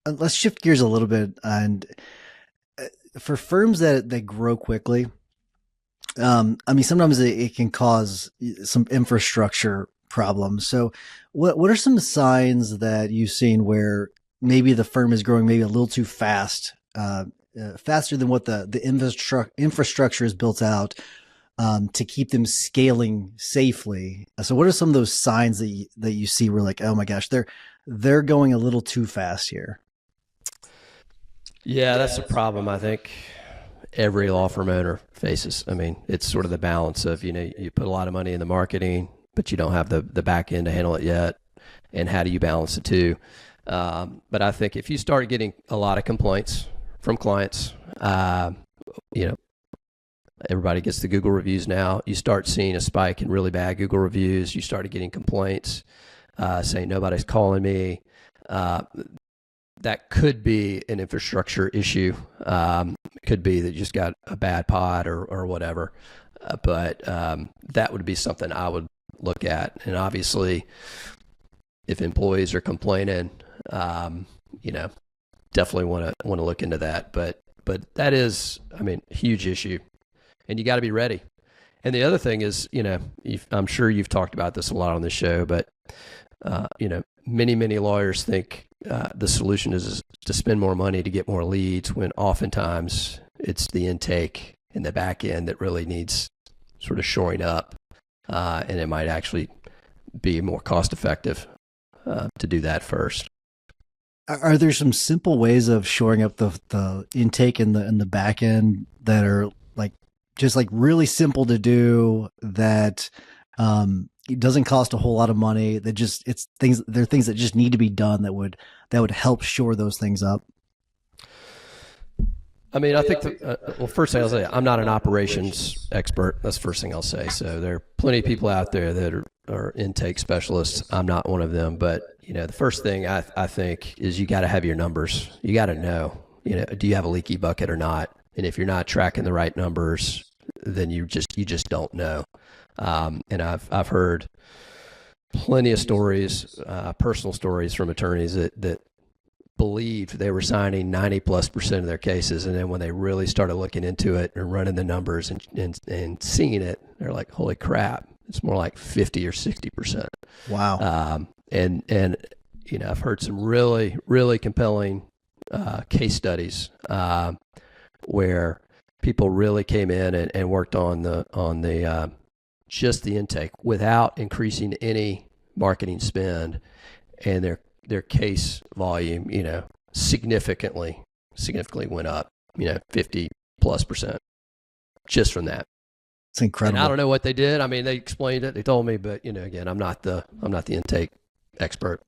let's shift gears a little bit. And for firms that grow quickly, I mean, sometimes it can cause some infrastructure problems. So, what are some signs that you've seen where maybe the firm is growing maybe a little too fast, faster than what the infrastructure is built out to keep them scaling safely? So, what are some of those signs that you see where like, oh my gosh, they're going a little too fast here? Yeah, that's a problem. I think every law firm owner faces. I mean, it's sort of the balance of, you put a lot of money in the marketing, but you don't have the back end to handle it yet. And how do you balance the two? But I think if you start getting a lot of complaints from clients, you know, everybody gets the Google reviews now. You start seeing a spike in really bad Google reviews. You started getting complaints saying nobody's calling me. That could be an infrastructure issue. It could be that you just got a bad pod or whatever. But that would be something I would look at. And obviously, if employees are complaining, you know, definitely want to look into that. But that is, I mean, a huge issue, and you got to be ready. And the other thing is, I'm sure you've talked about this a lot on this show, but many lawyers think the solution is to spend more money to get more leads, when oftentimes it's the intake in the back end that really needs sort of shoring up, and it might actually be more cost effective to do that first. Are there some simple ways of shoring up the intake in the back end that are like just like really simple to do, that it doesn't cost a whole lot of money, that just they're things that just need to be done that would help shore those things up? I mean, I think, well, first thing I'll say, I'm not an operations expert. That's the first thing I'll say. So there are plenty of people out there that are intake specialists. I'm not one of them. But, the first thing I think is you got to have your numbers. You got to know, do you have a leaky bucket or not? And if you're not tracking the right numbers, then you just don't know. And I've heard plenty of stories, personal stories from attorneys that believed they were signing 90+% of their cases, and then when they really started looking into it and running the numbers and seeing it, they're like, holy crap, it's more like 50 or 60%. Wow. And I've heard some really, really compelling case studies where people really came in and worked on the just the intake without increasing any marketing spend, and their case volume, significantly went up, 50+% just from that. It's incredible. And I don't know what they did. I mean, they explained it, they told me, but again, I'm not the intake expert.